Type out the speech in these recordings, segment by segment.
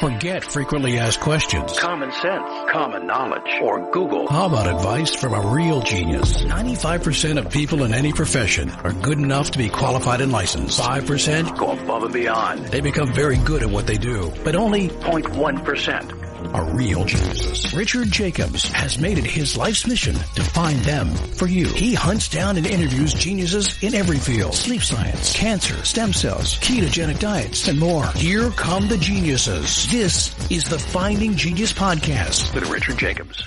Forget frequently asked questions. Common sense, common knowledge, or Google. How about advice from a real genius? 95% of people in any profession are good enough to be qualified and licensed. 5% go above and beyond. They become very good at what they do, but only 0.1% are real geniuses. Richard Jacobs has made it his life's mission to find them for you. He hunts down and interviews geniuses in every field: sleep science, cancer, stem cells, ketogenic diets, and more. Here come the geniuses. This is the Finding Genius Podcast with Richard Jacobs.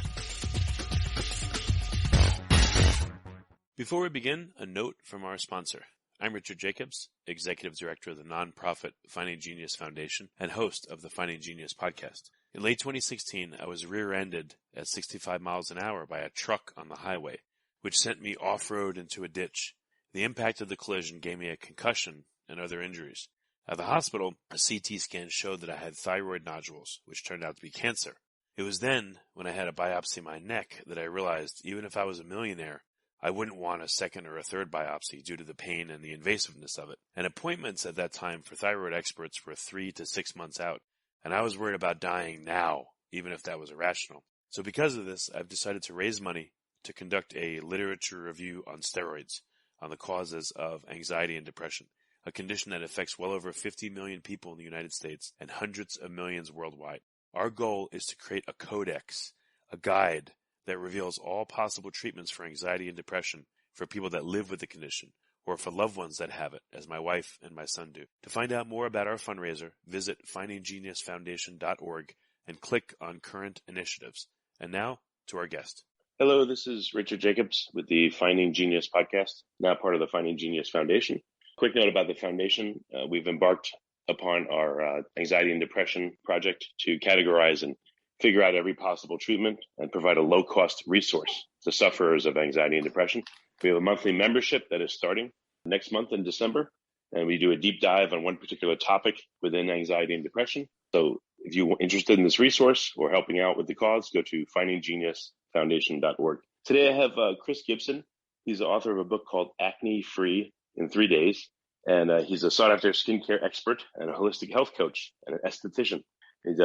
Before we begin, a note from our sponsor. I'm Richard Jacobs, Executive Director of the nonprofit Finding Genius Foundation and host of the Finding Genius Podcast. In late 2016, I was rear-ended at 65 miles an hour by a truck on the highway, which sent me off-road into a ditch. The impact of the collision gave me a concussion and other injuries. At the hospital, a CT scan showed that I had thyroid nodules, which turned out to be cancer. It was then, when I had a biopsy of my neck, that I realized even if I was a millionaire, I wouldn't want a second or a third biopsy due to the pain and the invasiveness of it. And appointments at that time for thyroid experts were 3 to 6 months out. And I was worried about dying now, even if that was irrational. So because of this, I've decided to raise money to conduct a literature review on steroids, on the causes of anxiety and depression, a condition that affects well over 50 million people in the United States and hundreds of millions worldwide. Our goal is to create a codex, a guide that reveals all possible treatments for anxiety and depression for people that live with the condition, or for loved ones that have it, as my wife and my son do. To find out more about our fundraiser, visit findinggeniusfoundation.org and click on current initiatives. And now, to our guest. Hello, this is Richard Jacobs with the Finding Genius podcast, now part of the Finding Genius Foundation. Quick note about the foundation. We've embarked upon our anxiety and depression project to categorize and figure out every possible treatment and provide a low-cost resource to sufferers of anxiety and depression. We have a monthly membership that is starting next month in December, and we do a deep dive on one particular topic within anxiety and depression. So if you're interested in this resource or helping out with the cause, go to findinggeniusfoundation.org. Today I have Chris Gibson. He's the author of a book called Acne Free in 3 Days, and he's a sought-after skincare expert and a holistic health coach and an esthetician. He's,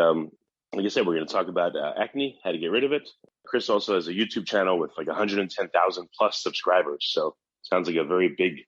like I said, we're going to talk about acne, how to get rid of it. Chris also has a YouTube channel with like 110,000 plus subscribers. So sounds like a very big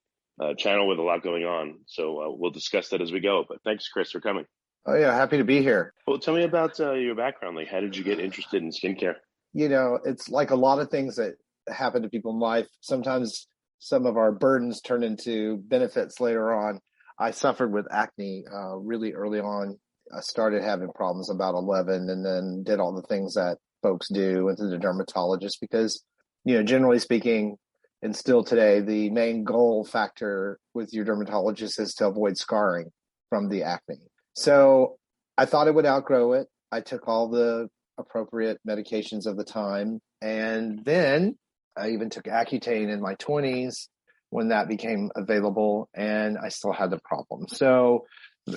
channel with a lot going on. So we'll discuss that as we go. But thanks, Chris, for coming. Oh, yeah. Happy to be here. Well, tell me about your background. Like, how did you get interested in skincare? You know, it's like a lot of things that happen to people in life. Sometimes some of our burdens turn into benefits later on. I suffered with acne really early on. I started having problems about 11 and then did all the things that folks do, went to the dermatologist because, you know, generally speaking, and still today, the main goal factor with your dermatologist is to avoid scarring from the acne. So I thought I would outgrow it. I took all the appropriate medications of the time. And then I even took Accutane in my 20s when that became available, and I still had the problem. So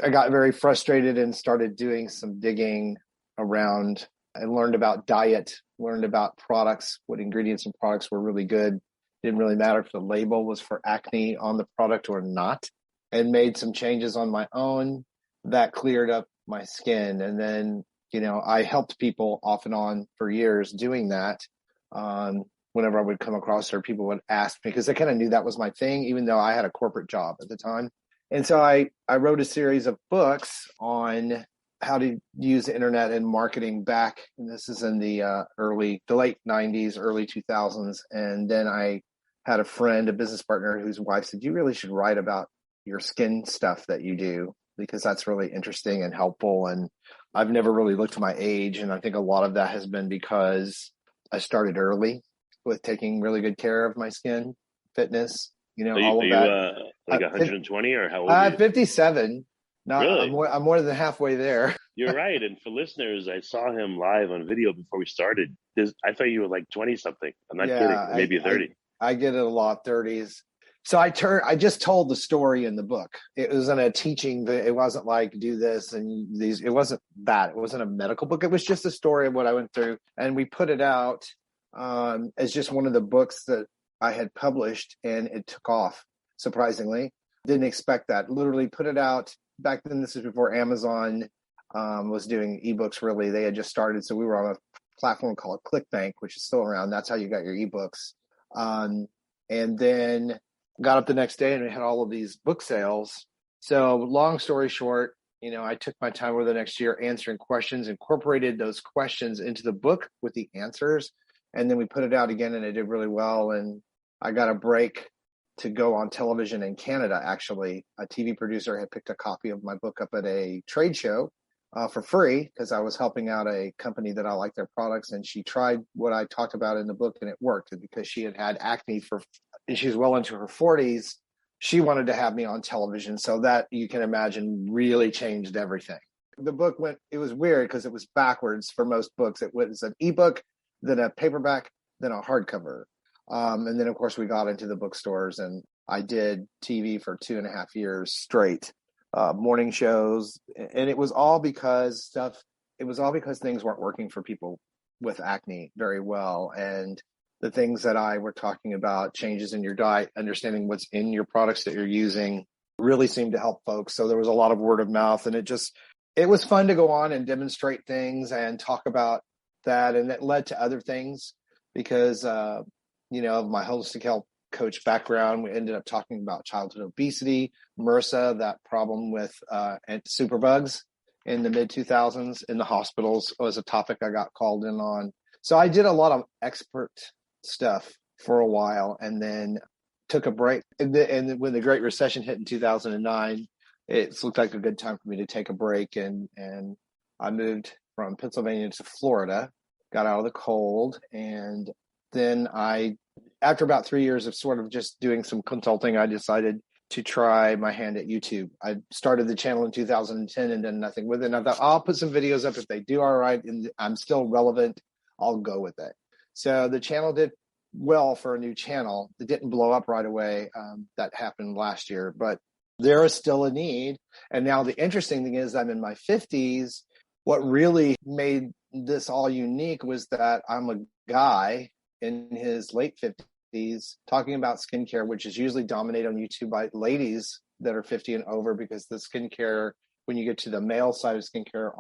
I got very frustrated and started doing some digging around and learned about diet, learned about products, what ingredients and products were really good. Didn't really matter if the label was for acne on the product or not, and made some changes on my own that cleared up my skin. And then, you know, I helped people off and on for years doing that. Whenever I would come across her, people would ask me because they kind of knew that was my thing, even though I had a corporate job at the time. And so I wrote a series of books on how to use the internet and marketing back. And this is in the late 90s, early 2000s. And then I had a friend, a business partner, whose wife said, you really should write about your skin stuff that you do, because that's really interesting and helpful. And I've never really looked at my age. And I think a lot of that has been because I started early with taking really good care of my skin, fitness, you know, all of that. Like 120 or how old are you? 57. No, really? I'm more than halfway there. You're right. And for listeners, I saw him live on video before we started. I thought you were like 20 something. I'm not kidding. Maybe 30. I get it a lot, 30s. So I just told the story in the book. It wasn't a teaching. It wasn't like do this and these. It wasn't that. It wasn't a medical book. It was just a story of what I went through. And we put it out as just one of the books that I had published, and it took off, surprisingly. Didn't expect that. Literally put it out. Back then, this is before Amazon. was doing ebooks. Really, they had just started, so we were on a platform called ClickBank, which is still around. That's how you got your ebooks. And then got up the next day and we had all of these book sales. So long story short, I took my time over the next year answering questions, incorporated those questions into the book with the answers, and then we put it out again and it did really well. And I got a break to go on television in Canada. Actually, a TV producer had picked a copy of my book up at a trade show for free because I was helping out a company that I like their products, and she tried what I talked about in the book and it worked. And because she had had acne and she was well into her 40s, she wanted to have me on television. So that, you can imagine, really changed everything. The book it was weird because it was backwards for most books. It was an ebook, then a paperback, then a hardcover. And then, of course, we got into the bookstores, and I did TV for 2.5 years straight, morning shows. And it was all because things weren't working for people with acne very well. And the things that I were talking about, changes in your diet, understanding what's in your products that you're using, really seemed to help folks. So there was a lot of word of mouth, and it was fun to go on and demonstrate things and talk about that. And it led to other things because, of my holistic health coach background, we ended up talking about childhood obesity, MRSA, that problem with superbugs in the mid 2000s in the hospitals was a topic I got called in on. So I did a lot of expert stuff for a while and then took a break. And when the Great Recession hit in 2009, it looked like a good time for me to take a break. And I moved from Pennsylvania to Florida, got out of the cold. And then after about 3 years of sort of just doing some consulting, I decided to try my hand at YouTube. I started the channel in 2010 and done nothing with it. And I thought, I'll put some videos up. If they do all right and I'm still relevant, I'll go with it. So the channel did well for a new channel. It didn't blow up right away. That happened last year, but there is still a need. And now the interesting thing is I'm in my 50s. What really made this all unique was that I'm a guy in his late 50s talking about skincare, which is usually dominated on YouTube by ladies that are 50 and over, because the skincare, when you get to the male side of skincare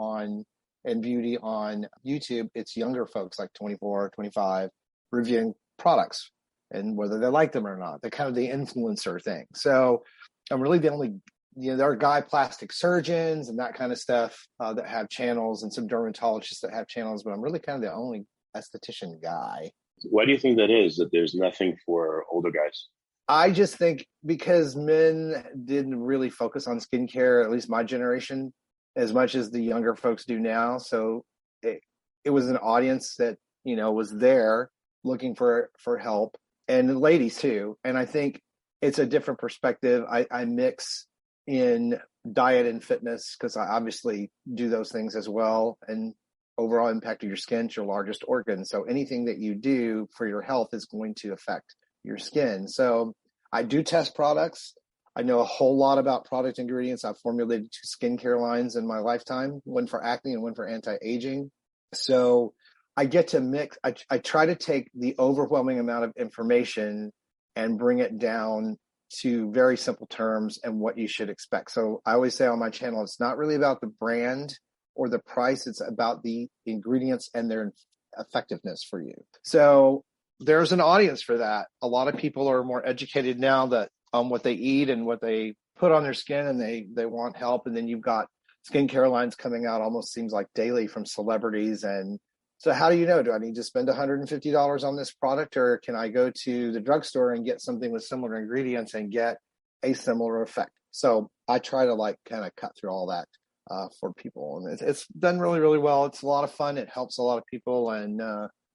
and beauty on YouTube, it's younger folks like 24, 25 reviewing products and whether they like them or not. They're kind of the influencer thing. So I'm really the only, there are guy plastic surgeons and that kind of stuff that have channels, and some dermatologists that have channels, but I'm really kind of the only esthetician guy. Why do you think that is, that there's nothing for older guys? I just think because men didn't really focus on skincare, at least my generation, as much as the younger folks do now. So it was an audience that, was there looking for help, and ladies too. And I think it's a different perspective. I mix in diet and fitness because I obviously do those things as well. And overall impact of your skin is your largest organ. So anything that you do for your health is going to affect your skin. So I do test products. I know a whole lot about product ingredients. I've formulated 2 skincare lines in my lifetime, one for acne and one for anti-aging. So I get to mix. I try to take the overwhelming amount of information and bring it down to very simple terms and what you should expect. So I always say on my channel, it's not really about the brand or the price. It's about the ingredients and their effectiveness for you. So there's an audience for that. A lot of people are more educated now that on what they eat and what they put on their skin, and they want help. And then you've got skincare lines coming out almost seems like daily from celebrities. And so how do you know? Do I need to spend $150 on this product, or can I go to the drugstore and get something with similar ingredients and get a similar effect? So I try to kind of cut through all that for people. And it's done really, really well. It's a lot of fun. It helps a lot of people. And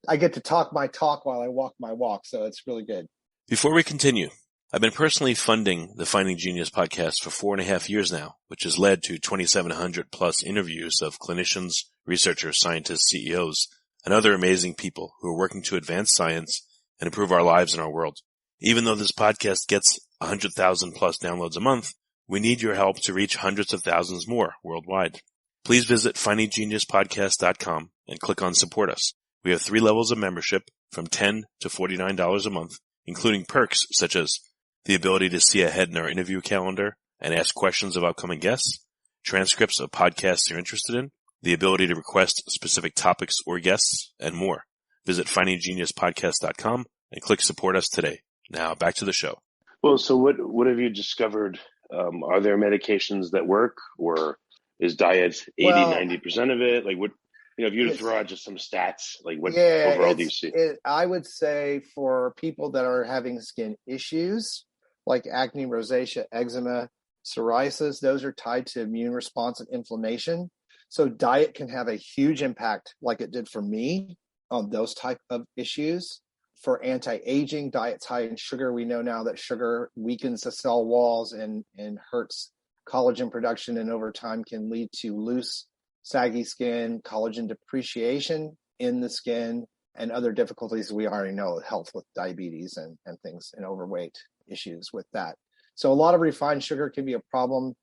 I get to talk my talk while I walk my walk. So it's really good. Before we continue, I've been personally funding the Finding Genius podcast for 4.5 years now, which has led to 2,700 plus interviews of clinicians, researchers, scientists, CEOs, and other amazing people who are working to advance science and improve our lives and our world. Even though this podcast gets 100,000 plus downloads a month, we need your help to reach hundreds of thousands more worldwide. Please visit findinggeniuspodcast.com and click on Support Us. We have 3 levels of membership from $10 to $49 a month, including perks such as the ability to see ahead in our interview calendar and ask questions of upcoming guests, transcripts of podcasts you're interested in, the ability to request specific topics or guests, and more. Visit findinggeniuspodcast.com and click support us today. Now back to the show. Well, so what have you discovered? Are there medications that work, or is diet 80-90% of it? Like, what, if you were to throw out just some stats, like what overall do you see? I would say for people that are having skin issues like acne, rosacea, eczema, psoriasis, those are tied to immune response and inflammation. So diet can have a huge impact, like it did for me, on those type of issues. For anti-aging, diet's high in sugar. We know now that sugar weakens the cell walls and hurts collagen production, and over time can lead to loose, saggy skin, collagen depreciation in the skin, and other difficulties we already know with health, with diabetes and things, and overweight issues with that. So a lot of refined sugar can be a problem.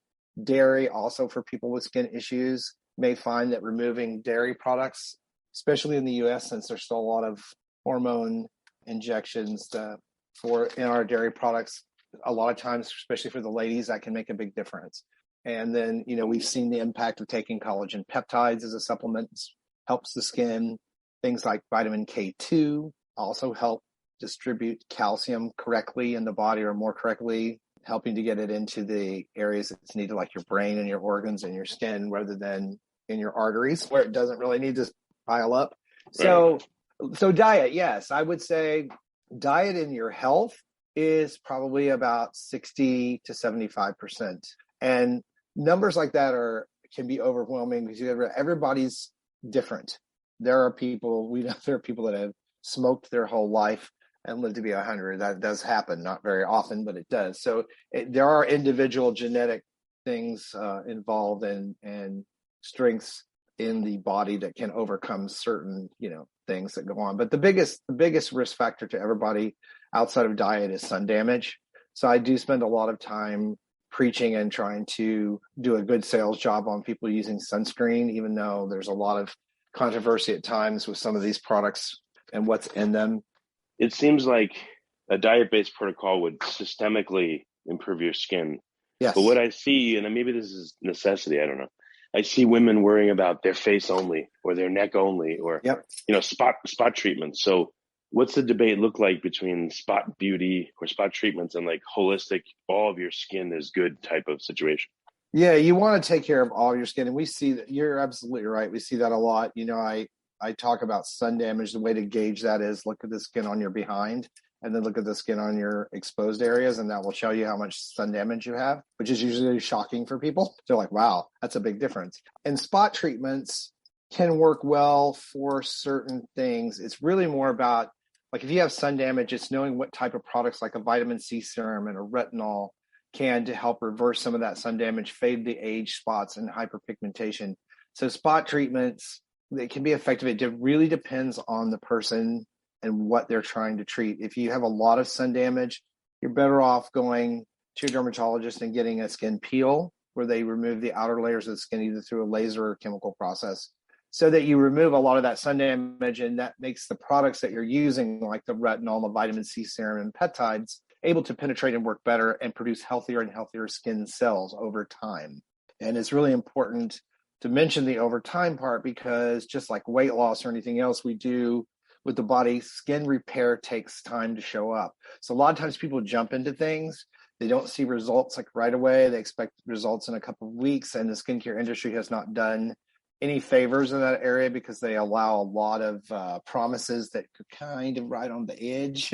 Dairy, also for people with skin issues, may find that removing dairy products, especially in the U.S., since there's still a lot of hormone injections in our dairy products, a lot of times, especially for the ladies, that can make a big difference. And then, we've seen the impact of taking collagen peptides as a supplement, helps the skin. Things like vitamin K2 also help distribute calcium correctly in the body, or more correctly, helping to get it into the areas that's needed, like your brain and your organs and your skin, rather than in your arteries where it doesn't really need to pile up. So diet, yes, I would say diet in your health is probably about 60 to 75%. And numbers like that can be overwhelming because everybody's different. There are people that have smoked their whole life and lived to be 100. That does happen, not very often, but it does. So there are individual genetic things involved and strengths in the body that can overcome certain, things that go on. But the biggest risk factor to everybody outside of diet is sun damage. So I do spend a lot of time preaching and trying to do a good sales job on people using sunscreen, even though there's a lot of controversy at times with some of these products and what's in them. It seems like a diet-based protocol would systemically improve your skin. Yes. But what I see, and maybe this is necessity, I don't know, I see women worrying about their face only or their neck only, or spot treatments. So what's the debate look like between spot beauty or spot treatments and like holistic, all of your skin is good type of situation? Yeah, you want to take care of all your skin. And we see that, you're absolutely right. We see that a lot. I talk about sun damage. The way to gauge that is look at the skin on your behind and then look at the skin on your exposed areas, and that will show you how much sun damage you have, which is usually shocking for people. They're like, wow, that's a big difference. And spot treatments can work well for certain things. It's really more about, like, if you have sun damage, it's knowing what type of products like a vitamin C serum and a retinol can to help reverse some of that sun damage, fade the age spots and hyperpigmentation. So spot treatments, they can be effective. It really depends on the person and what they're trying to treat. If you have a lot of sun damage, you're better off going to your dermatologist and getting a skin peel where they remove the outer layers of the skin either through a laser or chemical process, so that you remove a lot of that sun damage, and that makes the products that you're using, like the retinol, the vitamin C serum, and peptides, able to penetrate and work better and produce healthier and healthier skin cells over time. And it's really important to mention the over time part, because just like weight loss or anything else we do with the body, skin repair takes time to show up. So a lot of times people jump into things. They don't see results like right away. They expect results in a couple of weeks, and the skincare industry has not done any favors in that area because they allow a lot of promises that could kind of right on the edge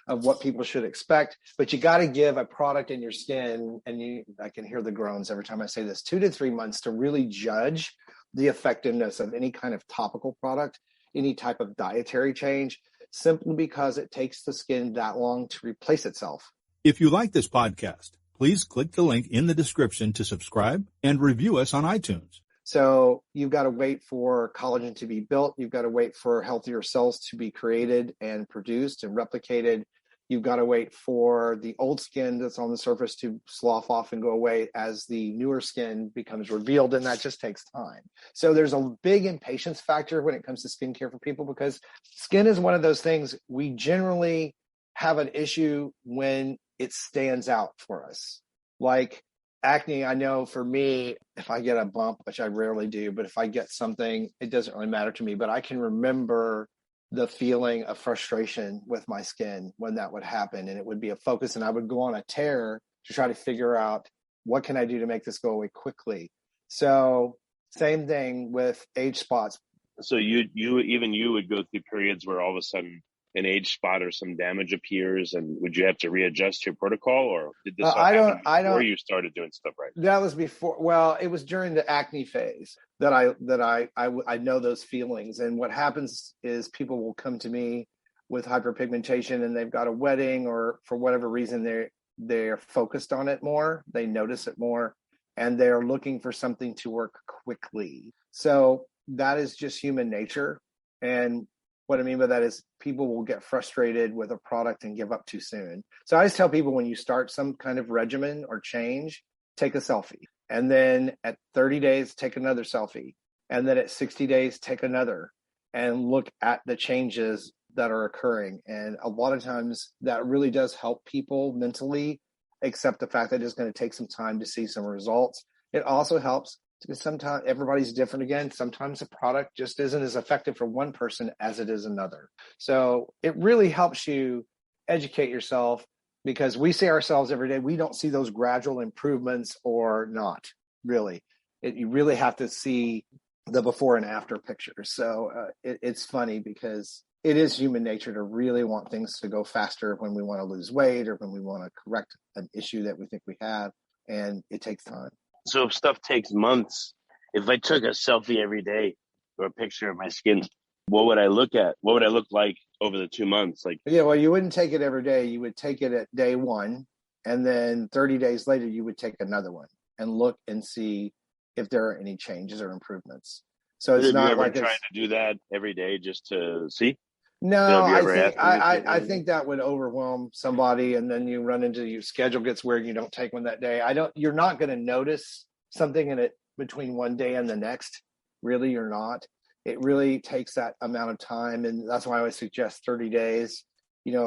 of what people should expect. But you got to give a product in your skin, and I can hear the groans every time I say this, 2 to 3 months to really judge the effectiveness of any kind of topical product, any type of dietary change, simply because it takes the skin that long to replace itself. If you like this podcast, please click the link in the description to subscribe and review us on iTunes. So you've got to wait for collagen to be built. You've got to wait for healthier cells to be created and produced and replicated. You've got to wait for the old skin that's on the surface to slough off and go away as the newer skin becomes revealed, and that just takes time. So there's a big impatience factor when it comes to skincare for people, because skin is one of those things we generally have an issue when it stands out for us. Like acne, I know for me, if I get a bump, which I rarely do, but if I get something, it doesn't really matter to me. But I can remember the feeling of frustration with my skin when that would happen. And it would be a focus. And I would go on a tear to try to figure out what can I do to make this go away quickly. So same thing with age spots. So you would go through periods where all of a sudden an age spot or some damage appears, and would you have to readjust your protocol, or did this all happen before you started doing stuff right? That was before. Well, it was during the acne phase that I know those feelings. And what happens is people will come to me with hyperpigmentation, and they've got a wedding, or for whatever reason they're focused on it more, they notice it more, and they're looking for something to work quickly. So that is just human nature. And what I mean by that is people will get frustrated with a product and give up too soon. So I always tell people, when you start some kind of regimen or change, take a selfie. And then at 30 days, take another selfie. And then at 60 days, take another, and look at the changes that are occurring. And a lot of times that really does help people mentally accept the fact that it's going to take some time to see some results. It also helps because sometimes everybody's different again. Sometimes a product just isn't as effective for one person as it is another. So it really helps you educate yourself, because we see ourselves every day. We don't see those gradual improvements or not, really. You really have to see the before and after pictures. So it's funny because it is human nature to really want things to go faster when we want to lose weight or when we want to correct an issue that we think we have, and it takes time. So if stuff takes months, if I took a selfie every day or a picture of my skin, what would I look at? What would I look like over the 2 months? Well, you wouldn't take it every day. You would take it at day one, and then 30 days later, you would take another one and look and see if there are any changes or improvements. So it's not like trying to do that every day just to see. No, I think that would overwhelm somebody, and then you run into your schedule gets weird and you don't take one that day. You're not going to notice something in it between one day and the next. Really, you're not. It really takes that amount of time, and that's why I always suggest 30 days.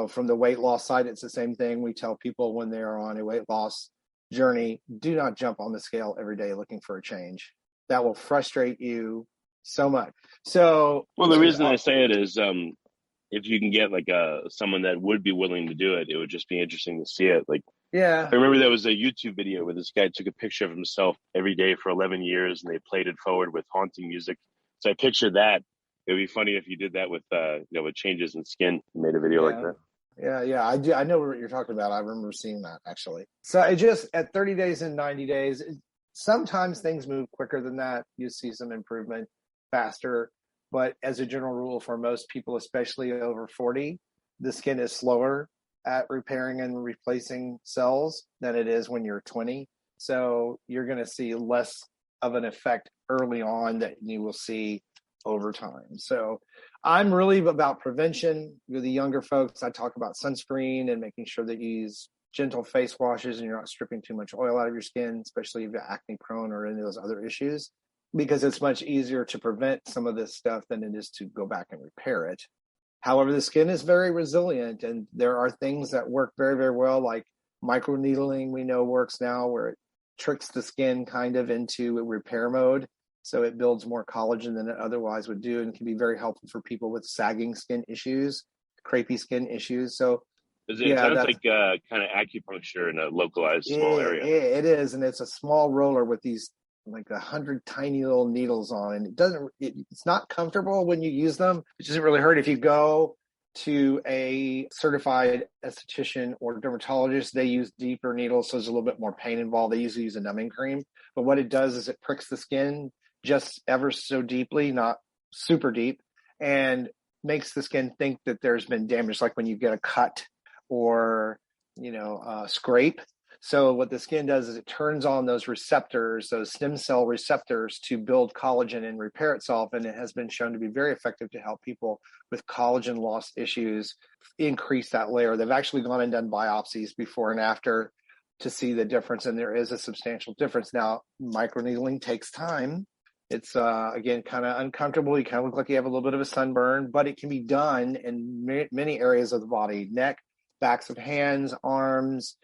From the weight loss side, it's the same thing. We tell people when they're on a weight loss journey, do not jump on the scale every day looking for a change. That will frustrate you so much. So, well, the reason I say it is, if you can get someone that would be willing to do it, it would just be interesting to see it. Yeah. I remember there was a YouTube video where this guy took a picture of himself every day for 11 years, and they played it forward with haunting music. So I pictured that. It would be funny if you did that with, with changes in skin. You made a video like that. Yeah. I know what you're talking about. I remember seeing that, actually. So it just, at 30 days and 90 days, sometimes things move quicker than that. You see some improvement faster. But as a general rule, for most people, especially over 40, the skin is slower at repairing and replacing cells than it is when you're 20. So you're going to see less of an effect early on that you will see over time. So I'm really about prevention. With the younger folks, I talk about sunscreen and making sure that you use gentle face washes and you're not stripping too much oil out of your skin, especially if you're acne prone or any of those other issues, because it's much easier to prevent some of this stuff than it is to go back and repair it. However, the skin is very resilient, and there are things that work very, very well, like microneedling we know works now, where it tricks the skin kind of into a repair mode. So it builds more collagen than it otherwise would do, and can be very helpful for people with sagging skin issues, crepey skin issues. So it sounds like kind of acupuncture in a localized small area. It is, and it's a small roller with these 100 tiny little needles on, and it's not comfortable when you use them. It doesn't really hurt. If you go to a certified esthetician or dermatologist, they use deeper needles, so there's a little bit more pain involved. They usually use a numbing cream, but what it does is it pricks the skin just ever so deeply, not super deep, and makes the skin think that there's been damage, like when you get a cut or scrape. So what the skin does is it turns on those receptors, those stem cell receptors, to build collagen and repair itself. And it has been shown to be very effective to help people with collagen loss issues increase that layer. They've actually gone and done biopsies before and after to see the difference. And there is a substantial difference. Now, microneedling takes time. It's, again, kind of uncomfortable. You kind of look like you have a little bit of a sunburn, but it can be done in many areas of the body: neck, backs of hands, arms,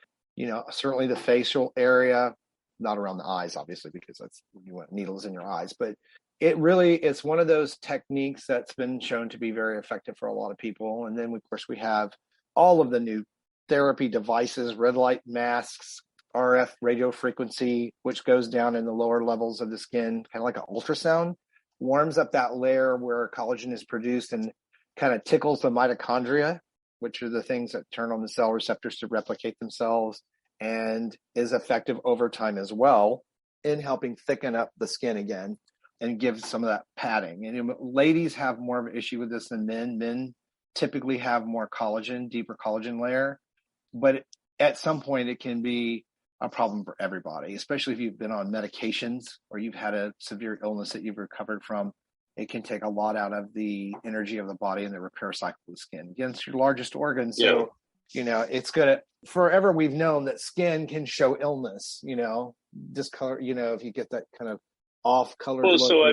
certainly the facial area. not around the eyes, obviously, because you want needles in your eyes. But it's one of those techniques that's been shown to be very effective for a lot of people. And then, of course, we have all of the new therapy devices, red light masks, RF radio frequency, which goes down in the lower levels of the skin, kind of like an ultrasound, warms up that layer where collagen is produced and kind of tickles the mitochondria, which are the things that turn on the cell receptors to replicate themselves, and is effective over time as well in helping thicken up the skin again and give some of that padding. And ladies have more of an issue with this than men. Men typically have more collagen, deeper collagen layer, but at some point it can be a problem for everybody, especially if you've been on medications or you've had a severe illness that you've recovered from. It can take a lot out of the energy of the body and the repair cycle of the skin. Again, it's your largest organ. So, it's going to, forever we've known that skin can show illness, discolor, if you get that kind of off colored look. So,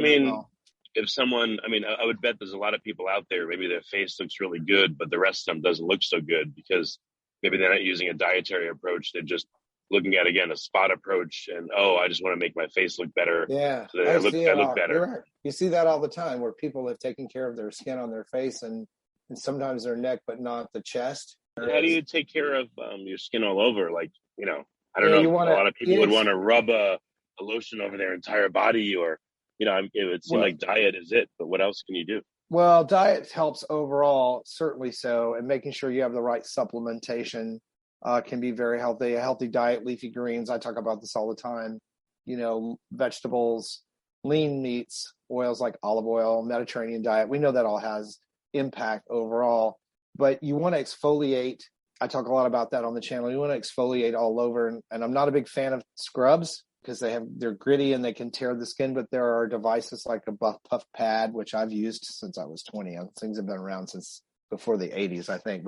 if someone, I would bet there's a lot of people out there, maybe their face looks really good, but the rest of them doesn't look so good because maybe they're not using a dietary approach. They're just looking at, again, a spot approach and, I just want to make my face look better. Yeah. So I look better. You're right. You see that all the time where people have taken care of their skin on their face and sometimes their neck, but not the chest. How do you take care of your skin all over? Like, I don't know. A lot of people would want to rub a lotion over their entire body or, it would seem like diet is it, but what else can you do? Well, diet helps overall, certainly so. And making sure you have the right supplementation can be very healthy. A healthy diet, leafy greens. I talk about this all the time. Vegetables, lean meats, oils like olive oil, Mediterranean diet. We know that all has impact overall, but you want to exfoliate. I talk a lot about that on the channel. You want to exfoliate all over. And I'm not a big fan of scrubs because they're gritty and they can tear the skin, but there are devices like a Buff Puff pad, which I've used since I was 20. Things have been around since before the 80s, I think,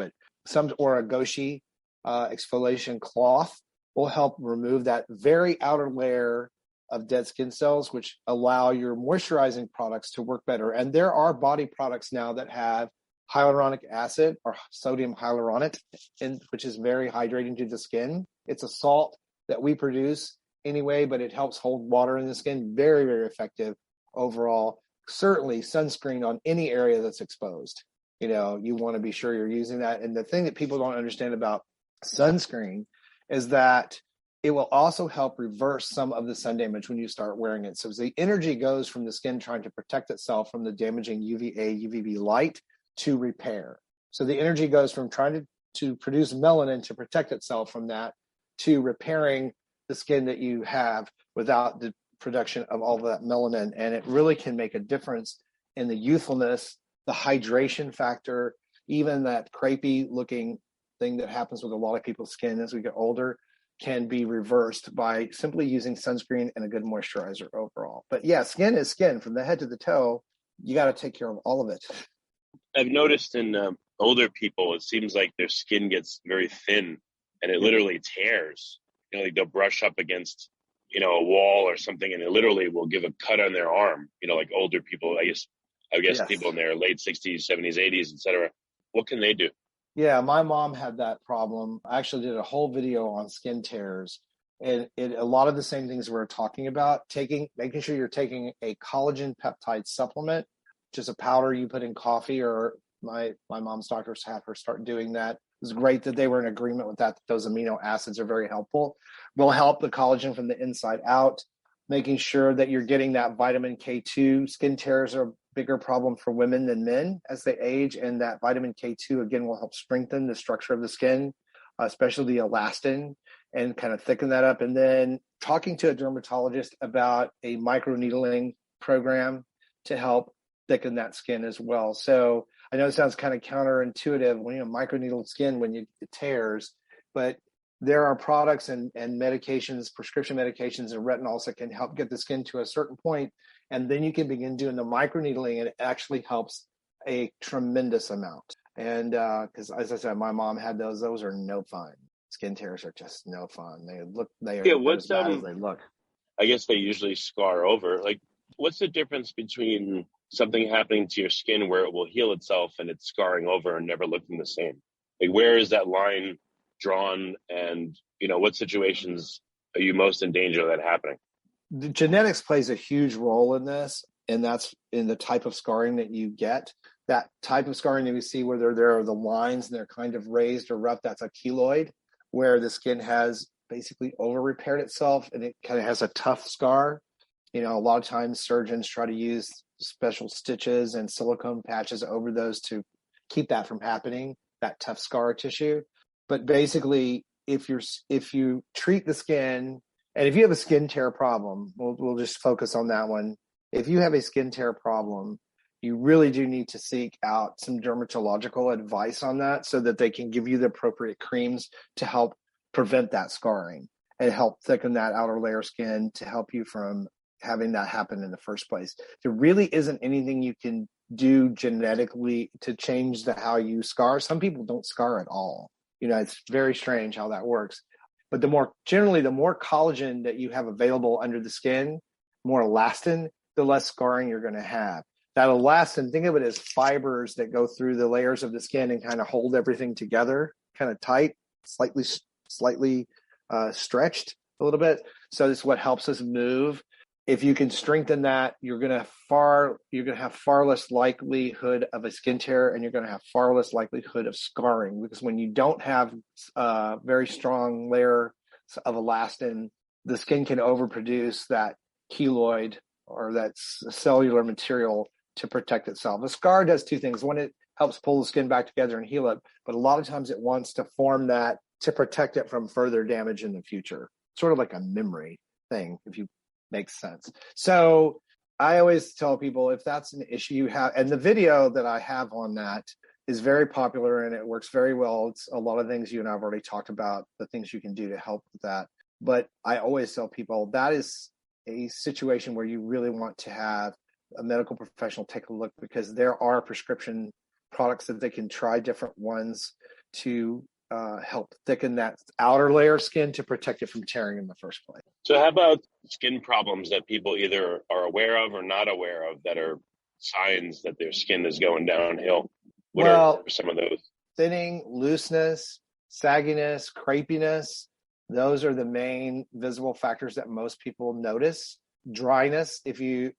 or a Goshi exfoliation cloth will help remove that very outer layer of dead skin cells, which allow your moisturizing products to work better. And there are body products now that have hyaluronic acid or sodium hyaluronate, which is very hydrating to the skin. It's a salt that we produce anyway, but it helps hold water in the skin. Very, very effective overall. Certainly sunscreen on any area that's exposed. You want to be sure you're using that. And the thing that people don't understand about sunscreen is that it will also help reverse some of the sun damage when you start wearing it. So the energy goes from the skin trying to protect itself from the damaging UVA, UVB light to repair. So the energy goes from trying to produce melanin to protect itself from that to repairing the skin that you have without the production of all of that melanin. And it really can make a difference in the youthfulness, the hydration factor, even that crepey looking thing that happens with a lot of people's skin as we get older can be reversed by simply using sunscreen and a good moisturizer overall. But yeah, skin is skin from the head to the toe. You got to take care of all of it. I've noticed in older people, it seems like their skin gets very thin and it literally tears. Like they'll brush up against, a wall or something and it literally will give a cut on their arm, like older people, I guess yes. People in their late 60s, 70s, 80s, etc. What can they do? Yeah, my mom had that problem. I actually did a whole video on skin tears. And a lot of the same things we're talking about, making sure you're taking a collagen peptide supplement, just a powder you put in coffee, or my mom's doctors had her start doing that. It was great that they were in agreement with that. Those amino acids are very helpful. Will help the collagen from the inside out, making sure that you're getting that vitamin K2. Skin tears are a bigger problem for women than men as they age. And that vitamin K2, again, will help strengthen the structure of the skin, especially the elastin, and kind of thicken that up. And then talking to a dermatologist about a microneedling program to help thicken that skin as well. So I know it sounds kind of counterintuitive when microneedled skin when it tears, but there are products and medications, prescription medications and retinols that can help get the skin to a certain point, and then you can begin doing the microneedling, and it actually helps a tremendous amount. And because as I said, my mom had those are no fun. Skin tears are just no fun. They are as bad as they look. I guess they usually scar over. Like, what's the difference between something happening to your skin where it will heal itself and it's scarring over and never looking the same? Like, where is that line drawn? And, what situations are you most in danger of that happening? The genetics plays a huge role in this, and that's in the type of scarring that you get. That type of scarring that we see where there are the lines and they're kind of raised or rough, that's a keloid, where the skin has basically over-repaired itself and it kind of has a tough scar. A lot of times surgeons try to use special stitches and silicone patches over those to keep that from happening, that tough scar tissue. But basically, if you treat the skin, and if you have a skin tear problem, we'll just focus on that one. If you have a skin tear problem, you really do need to seek out some dermatological advice on that so that they can give you the appropriate creams to help prevent that scarring and help thicken that outer layer skin to help you from having that happen in the first place. There really isn't anything you can do genetically to change how you scar. Some people don't scar at all. It's very strange how that works. But the more collagen that you have available under the skin, more elastin, the less scarring you're going to have. That elastin, think of it as fibers that go through the layers of the skin and kind of hold everything together, kind of tight, slightly stretched a little bit. So this is what helps us move. If you can strengthen that, you're going to have far less likelihood of a skin tear, and you're going to have far less likelihood of scarring, because when you don't have a very strong layer of elastin, the skin can overproduce that keloid or that cellular material to protect itself. A scar does two things. One, it helps pull the skin back together and heal it, but a lot of times it wants to form that to protect it from further damage in the future. Sort of like a memory thing, if you makes sense. So I always tell people, if that's an issue you have, and the video that I have on that is very popular and it works very well. It's a lot of things you and I've already talked about, the things you can do to help with that. But I always tell people that is a situation where you really want to have a medical professional take a look, because there are prescription products that they can try, different ones to help thicken that outer layer of skin to protect it from tearing in the first place. So how about skin problems that people either are aware of or not aware of that are signs that their skin is going downhill? What are some of those? Thinning, looseness, sagginess, crepiness. Those are the main visible factors that most people notice. Dryness.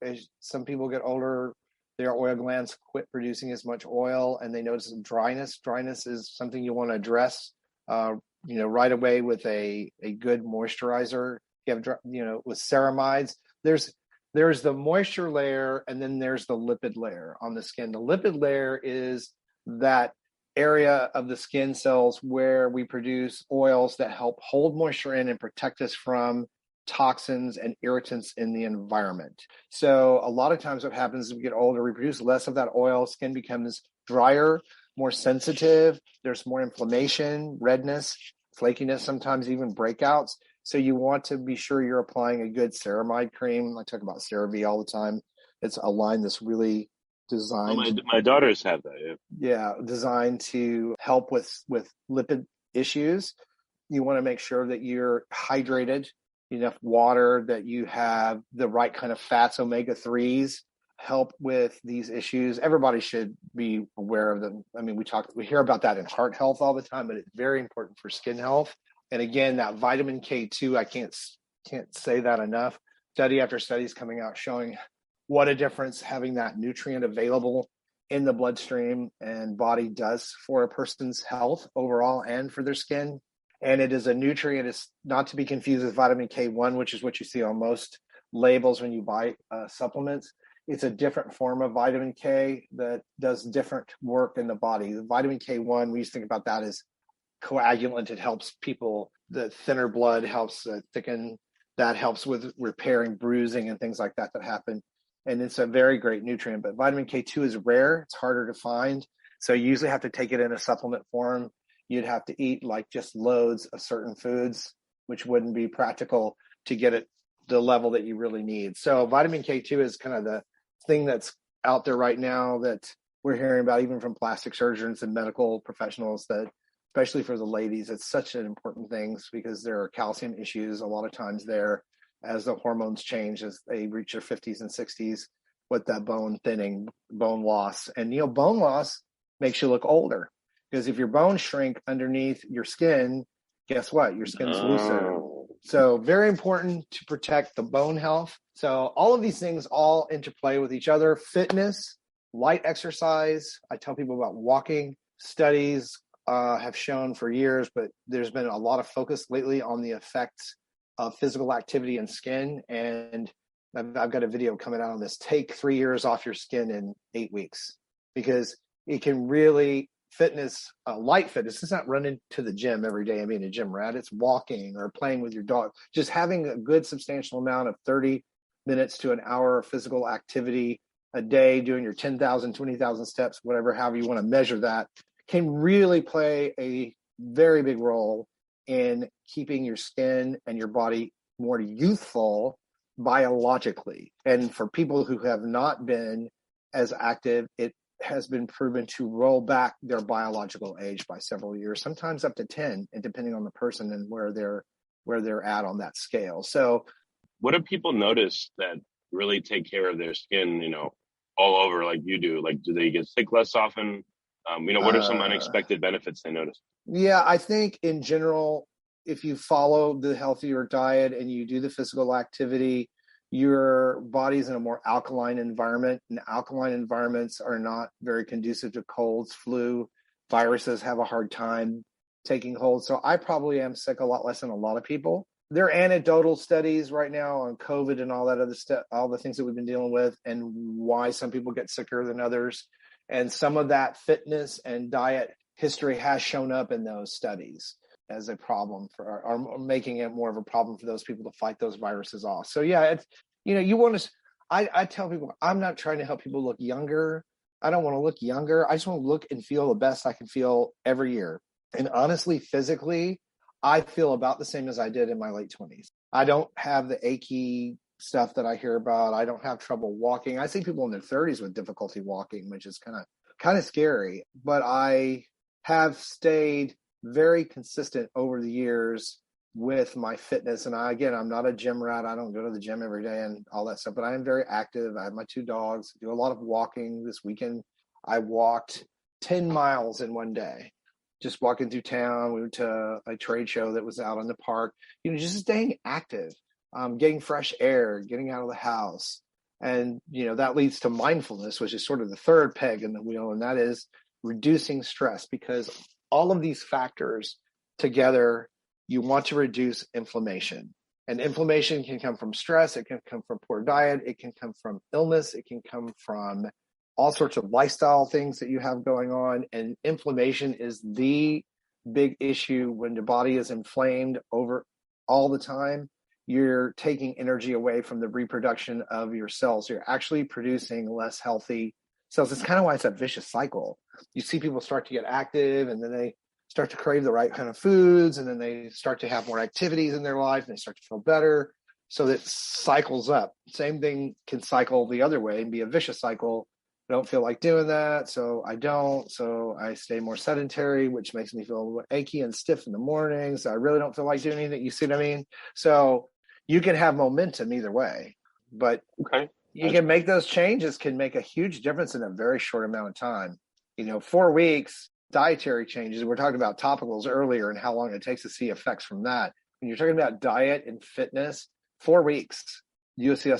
As some people get older, their oil glands quit producing as much oil and they notice dryness. Dryness is something you want to address, right away with a good moisturizer. You have, with ceramides, there's the moisture layer and then there's the lipid layer on the skin. The lipid layer is that area of the skin cells where we produce oils that help hold moisture in and protect us from toxins and irritants in the environment. So a lot of times what happens as we get older, we produce less of that oil, skin becomes drier, more sensitive, there's more inflammation, redness, flakiness, sometimes even breakouts. So you want to be sure you're applying a good ceramide cream. I talk about CeraVe all the time. It's a line that's really designed. My daughters have that. Yeah, designed to help with lipid issues. You want to make sure that you're hydrated, enough water, that you have the right kind of fats, omega-3s, help with these issues. Everybody should be aware of them. I mean, we hear about that in heart health all the time, but it's very important for skin health. And again, that vitamin K2, I can't say that enough. Study after study is coming out showing what a difference having that nutrient available in the bloodstream and body does for a person's health overall and for their skin. And it is a nutrient. It's not to be confused with vitamin K1, which is what you see on most labels when you buy supplements. It's a different form of vitamin K that does different work in the body. The vitamin K1, we used to think about that as coagulant. It helps people, the thinner blood helps thicken. That helps with repairing bruising and things like that happen. And it's a very great nutrient. But vitamin K2 is rare. It's harder to find. So you usually have to take it in a supplement form. You'd have to eat like just loads of certain foods, which wouldn't be practical to get it the level that you really need. So vitamin K2 is kind of the thing that's out there right now that we're hearing about, even from plastic surgeons and medical professionals, that especially for the ladies, it's such an important thing because there are calcium issues a lot of times there as the hormones change, as they reach their 50s and 60s with that bone thinning, bone loss. And, bone loss makes you look older, because if your bones shrink underneath your skin, guess what? Your skin's looser. So very important to protect the bone health. So all of these things all interplay with each other. Fitness, light exercise. I tell people about walking. Studies have shown for years, but there's been a lot of focus lately on the effects of physical activity and skin. And I've got a video coming out on this. Take 3 years off your skin in 8 weeks, because it can really light fitness. It's not running to the gym every day and being a gym rat. It's walking or playing with your dog. Just having a good substantial amount of 30 minutes to an hour of physical activity a day, doing your 10,000, 20,000 steps, however you want to measure that, can really play a very big role in keeping your skin and your body more youthful biologically. And for people who have not been as active, it has been proven to roll back their biological age by several years, sometimes up to 10, and depending on the person and where they're at on that scale. So what do people notice that really take care of their skin, all over like you do? Like, do they get sick less often? What are some unexpected benefits they notice? Yeah, I think in general, if you follow the healthier diet and you do the physical activity, your body's in a more alkaline environment, and alkaline environments are not very conducive to colds, flu. Viruses have a hard time taking hold. So I probably am sick a lot less than a lot of people. There are anecdotal studies right now on COVID and all that other stuff, all the things that we've been dealing with, and why some people get sicker than others. And some of that fitness and diet history has shown up in those studies as a problem or making it more of a problem for those people to fight those viruses off. So yeah, it's, you want to, I tell people, I'm not trying to help people look younger. I don't want to look younger. I just want to look and feel the best I can feel every year. And honestly, physically, I feel about the same as I did in my late 20s. I don't have the achy stuff that I hear about. I don't have trouble walking. I see people in their 30s with difficulty walking, which is kind of scary. But I have stayed very consistent over the years with my fitness. And I'm not a gym rat. I don't go to the gym every day and all that stuff, but I am very active. I have my 2 dogs, do a lot of walking. This weekend, I walked 10 miles in one day, just walking through town. We went to a trade show that was out in the park, just staying active, getting fresh air, getting out of the house. And, that leads to mindfulness, which is sort of the third peg in the wheel. And that is reducing stress, because all of these factors together, you want to reduce inflammation. And inflammation can come from stress. It can come from poor diet. It can come from illness. It can come from all sorts of lifestyle things that you have going on. And inflammation is the big issue. When the body is inflamed over all the time, you're taking energy away from the reproduction of your cells. You're actually producing less healthy cells. It's kind of why it's a vicious cycle. You see people start to get active, and then they start to crave the right kind of foods, and then they start to have more activities in their life, and they start to feel better. So that cycles up. Same thing can cycle the other way and be a vicious cycle. I don't feel like doing that, so I don't. So I stay more sedentary, which makes me feel achy and stiff in the mornings. So I really don't feel like doing anything. You see what I mean? So you can have momentum either way, but you can make those changes, can make a huge difference in a very short amount of time. 4 weeks, dietary changes. We're talking about topicals earlier and how long it takes to see effects from that. When you're talking about diet and fitness, 4 weeks, you'll feel a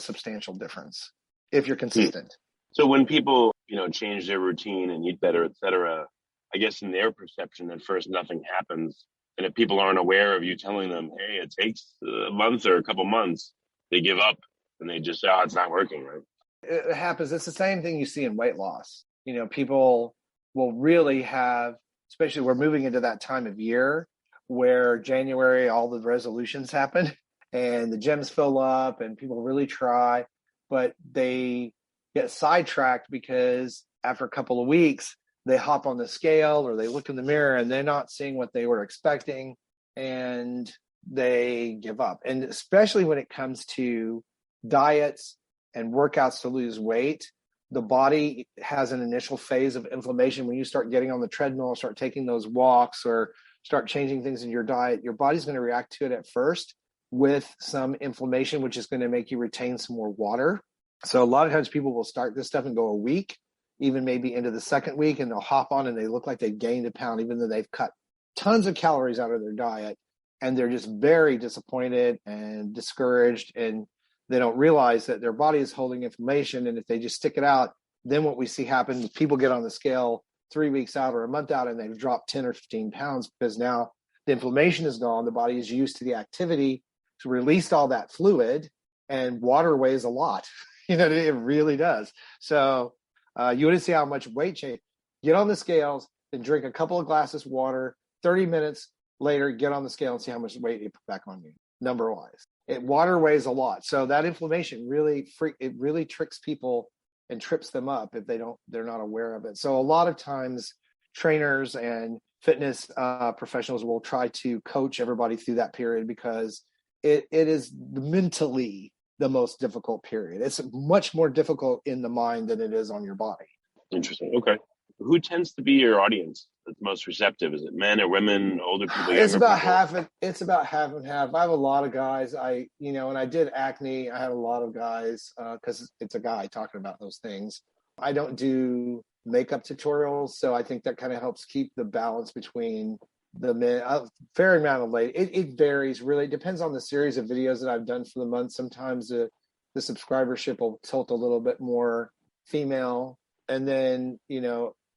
substantial difference if you're consistent. So when people, change their routine and eat better, et cetera, I guess in their perception, at first, nothing happens. And if people aren't aware of you telling them, hey, it takes a month or a couple months, they give up and they just say, oh, it's not working, right? It happens. It's the same thing you see in weight loss. People will really have, especially we're moving into that time of year where January, all the resolutions happen and the gyms fill up and people really try, but they get sidetracked because after a couple of weeks, they hop on the scale or they look in the mirror and they're not seeing what they were expecting and they give up. And especially when it comes to diets and workouts to lose weight, the body has an initial phase of inflammation. When you start getting on the treadmill, start taking those walks or start changing things in your diet, your body's going to react to it at first with some inflammation, which is going to make you retain some more water. So a lot of times people will start this stuff and go a week, even maybe into the second week, and they'll hop on and they look like they've gained a pound, even though they've cut tons of calories out of their diet. and they're just very disappointed and discouraged, and they don't realize that their body is holding inflammation. And if they just stick it out, then what we see happen, people get on the scale 3 weeks out or a month out, and they've dropped 10 or 15 pounds because now the inflammation is gone. The body is used to the activity to release all that fluid, and water weighs a lot. It really does. So you want to see how much weight change. Get on the scales and drink a couple of glasses of water. 30 minutes later, get on the scale and see how much weight it put back on you, number-wise. Water weighs a lot. So that inflammation really tricks people and trips them up if they're not aware of it. So a lot of times trainers and fitness professionals will try to coach everybody through that period, because it is mentally the most difficult period. It's much more difficult in the mind than it is on your body. Interesting. Okay. Who tends to be your audience that's most receptive? Is it men or women, older people, younger It's about people? it's about half and half. I have a lot of guys. When I did Acne, I had a lot of guys because it's a guy talking about those things. I don't do makeup tutorials, so I think that kind of helps keep the balance between the men. A fair amount of ladies. It varies, really. It depends on the series of videos that I've done for the month. Sometimes the subscribership will tilt a little bit more female, and then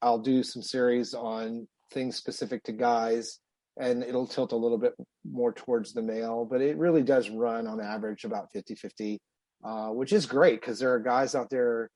I'll do some series on things specific to guys, and it'll tilt a little bit more towards the male, but it really does run on average about 50-50, which is great because there are guys out there,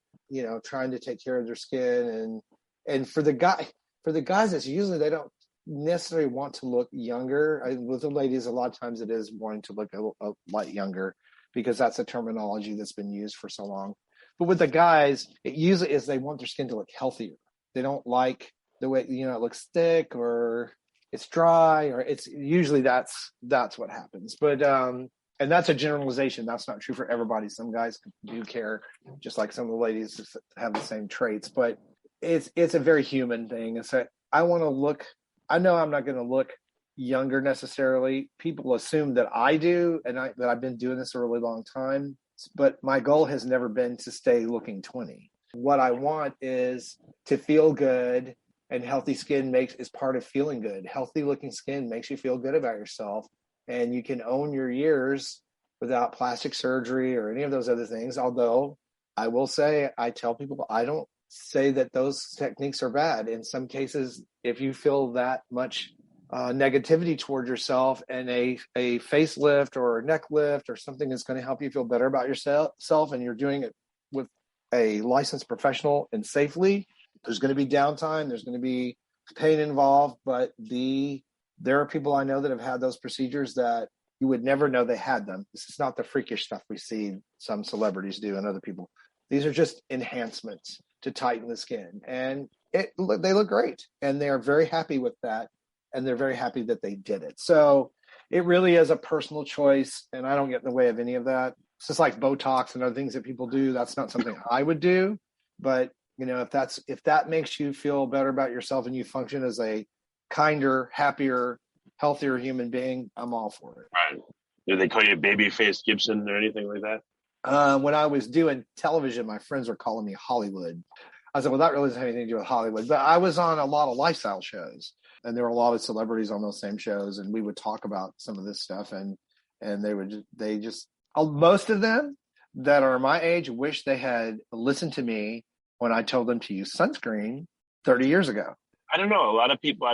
trying to take care of their skin. And for the guys, it's usually they don't necessarily want to look younger. With the ladies, a lot of times it is wanting to look a lot younger because that's a terminology that's been used for so long. But with the guys, it usually is they want their skin to look healthier. They don't like the way, it looks thick or it's dry, or it's usually that's what happens. But, and that's a generalization. That's not true for everybody. Some guys do care, just like some of the ladies have the same traits, but it's a very human thing. It's I know I'm not going to look younger necessarily. People assume that I do, and that I've been doing this a really long time, but my goal has never been to stay looking 20. What I want is to feel good, and healthy skin is part of feeling good. Healthy looking skin makes you feel good about yourself, and you can own your years without plastic surgery or any of those other things. Although I will say, I tell people, I don't say that those techniques are bad. In some cases, if you feel that much negativity toward yourself, and a facelift or a neck lift or something is going to help you feel better about yourself, and you're doing it with a licensed professional and safely, there's going to be downtime, there's going to be pain involved, but there are people I know that have had those procedures that you would never know they had them. This is not the freakish stuff we see some celebrities do and other people. These are just enhancements to tighten the skin, and they look great, and they are very happy with that, and they're very happy that they did it. So it really is a personal choice, and I don't get in the way of any of that. It's just like Botox and other things that people do. That's not something I would do, but if that makes you feel better about yourself and you function as a kinder, happier, healthier human being, I'm all for it. Right. Did they call you Babyface Gibson or anything like that? When I was doing television, my friends were calling me Hollywood. I said, well, that really doesn't have anything to do with Hollywood. But I was on a lot of lifestyle shows, and there were a lot of celebrities on those same shows, and we would talk about some of this stuff, and most of them that are my age wish they had listened to me when I told them to use sunscreen 30 years ago. I don't know. A lot of people, I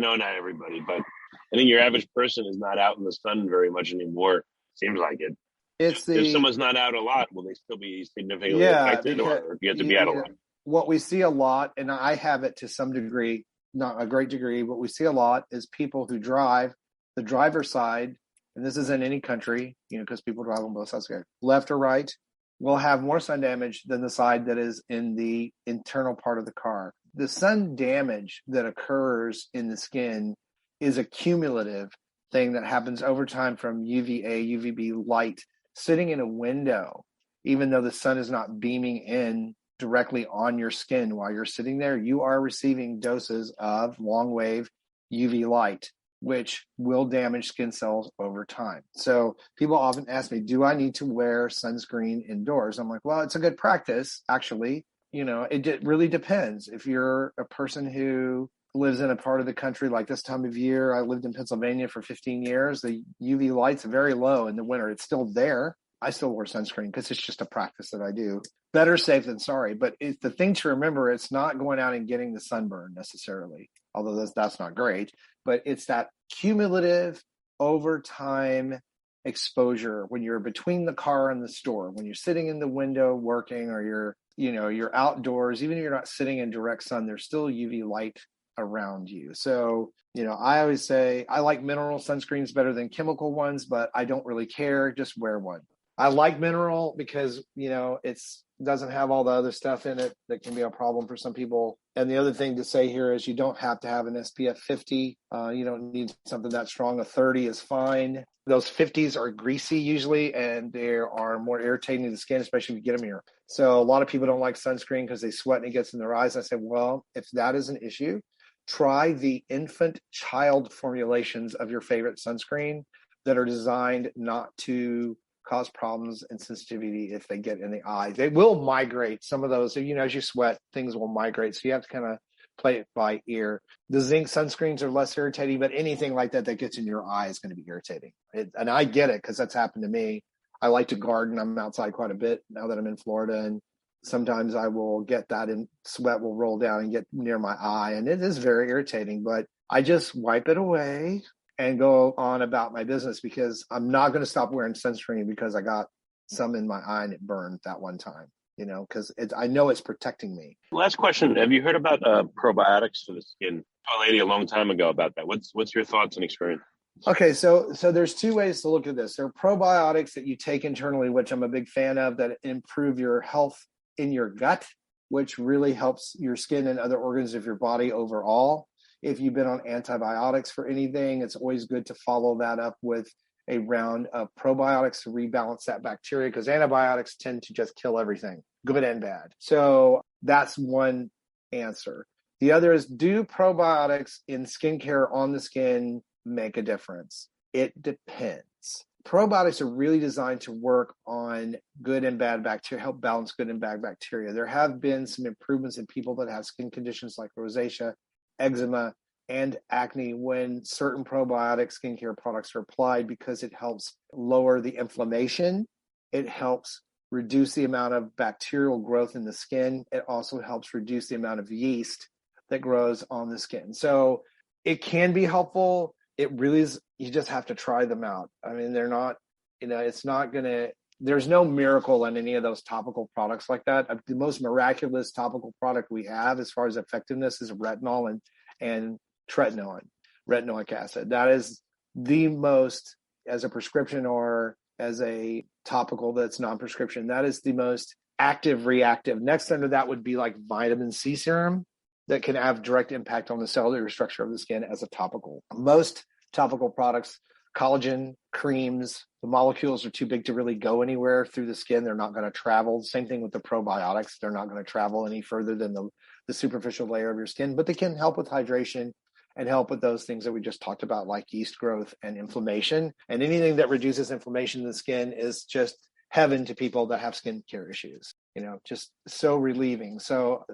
know not everybody, but I think your average person is not out in the sun very much anymore. Seems like it. If someone's not out a lot, will they still be significantly affected, or you have to be out a lot? What we see a lot, and I have it to some degree, not a great degree, what we see a lot is people who drive the driver's side, and this is in any country, because people drive on both sides, left or right, will have more sun damage than the side that is in the internal part of the car. The sun damage that occurs in the skin is a cumulative thing that happens over time from UVA, UVB light sitting in a window. Even though the sun is not beaming in directly on your skin while you're sitting there, you are receiving doses of long wave UV light, which will damage skin cells over time. So people often ask me, do I need to wear sunscreen indoors? I'm like, well, it's a good practice, actually. It really depends. If you're a person who lives in a part of the country like this time of year. I lived in Pennsylvania for 15 years. The UV light's very low in the winter. It's still there. I still wear sunscreen because it's just a practice that I do. Better safe than sorry. But it's the thing to remember, it's not going out and getting the sunburn necessarily, although that's not great. But it's that cumulative over time exposure when you're between the car and the store, when you're sitting in the window working, or you're outdoors, even if you're not sitting in direct sun, there's still UV light around you. So, I always say I like mineral sunscreens better than chemical ones, but I don't really care. Just wear one. I like mineral because, it doesn't have all the other stuff in it that can be a problem for some people. And the other thing to say here is you don't have to have an SPF 50. You don't need something that strong. A 30 is fine. Those 50s are greasy usually, and they are more irritating to the skin, especially if you get them here. So a lot of people don't like sunscreen because they sweat and it gets in their eyes. I say, well, if that is an issue, try the infant child formulations of your favorite sunscreen that are designed not to cause problems and sensitivity if they get in the eye. They will migrate. Some of those, as you sweat, things will migrate. So you have to kind of play it by ear. The zinc sunscreens are less irritating, but anything like that gets in your eye is going to be irritating. And I get it because that's happened to me. I like to garden. I'm outside quite a bit now that I'm in Florida, and sometimes I will get that and sweat will roll down and get near my eye, and it is very irritating, but I just wipe it away and go on about my business because I'm not going to stop wearing sunscreen because I got some in my eye and it burned that one time, because I know it's protecting me. Last question. Have you heard about probiotics for the skin? I a lady a long time ago about that. What's your thoughts and experience? Okay, so there's two ways to look at this. There are probiotics that you take internally, which I'm a big fan of, that improve your health in your gut, which really helps your skin and other organs of your body overall. If you've been on antibiotics for anything, it's always good to follow that up with a round of probiotics to rebalance that bacteria, because antibiotics tend to just kill everything, good and bad. So that's one answer. The other is, do probiotics in skincare on the skin make a difference? It depends. Probiotics are really designed to work on good and bad bacteria, help balance good and bad bacteria. There have been some improvements in people that have skin conditions like rosacea, eczema, and acne when certain probiotic skincare products are applied, because it helps lower the inflammation. It helps reduce the amount of bacterial growth in the skin. It also helps reduce the amount of yeast that grows on the skin. So it can be helpful. It really is. You just have to try them out. I mean, they're not, it's not going to, there's no miracle in any of those topical products like that. The most miraculous topical product we have as far as effectiveness is retinol and retinoic acid. That is the most, as a prescription or as a topical that's non-prescription, that is the most active reactive. Next under that would be like vitamin C serum that can have direct impact on the cellular structure of the skin as a topical. Most topical products, collagen, creams, the molecules are too big to really go anywhere through the skin. They're not going to travel. Same thing with the probiotics. They're not going to travel any further than the superficial layer of your skin, but they can help with hydration and help with those things that we just talked about, like yeast growth and inflammation. And anything that reduces inflammation in the skin is just heaven to people that have skincare issues, just so relieving. So,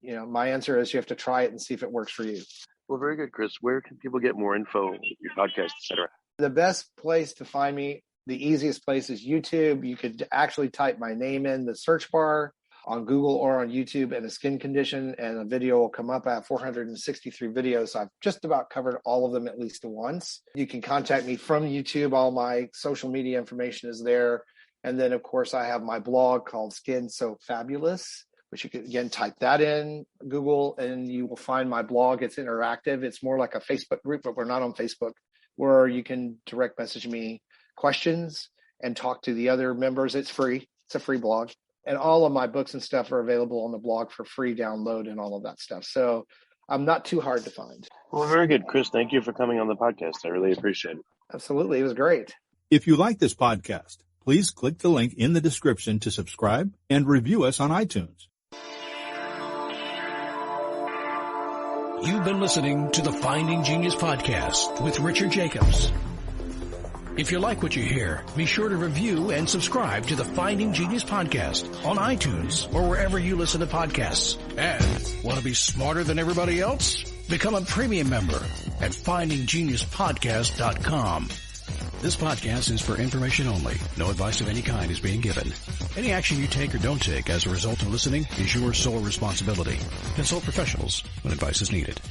my answer is you have to try it and see if it works for you. Well, very good, Chris. Where can people get more info, your podcast, et cetera? The best place to find me, the easiest place, is YouTube. You could actually type my name in the search bar on Google or on YouTube and a skin condition, and a video will come up. I have 463 videos. So I've just about covered all of them at least once. You can contact me from YouTube. All my social media information is there. And then, of course, I have my blog called Skin So Fabulous, which you can, again, type that in Google and you will find my blog. It's interactive. It's more like a Facebook group, but we're not on Facebook, where you can direct message me questions and talk to the other members. It's free. It's a free blog. And all of my books and stuff are available on the blog for free download and all of that stuff. So I'm not too hard to find. Well, very good, Chris. Thank you for coming on the podcast. I really appreciate it. Absolutely. It was great. If you like this podcast, please click the link in the description to subscribe and review us on iTunes. You've been listening to the Finding Genius podcast with Richard Jacobs. If you like what you hear, be sure to review and subscribe to the Finding Genius podcast on iTunes or wherever you listen to podcasts. And want to be smarter than everybody else? Become a premium member at findinggeniuspodcast.com. This podcast is for information only. No advice of any kind is being given. Any action you take or don't take as a result of listening is your sole responsibility. Consult professionals when advice is needed.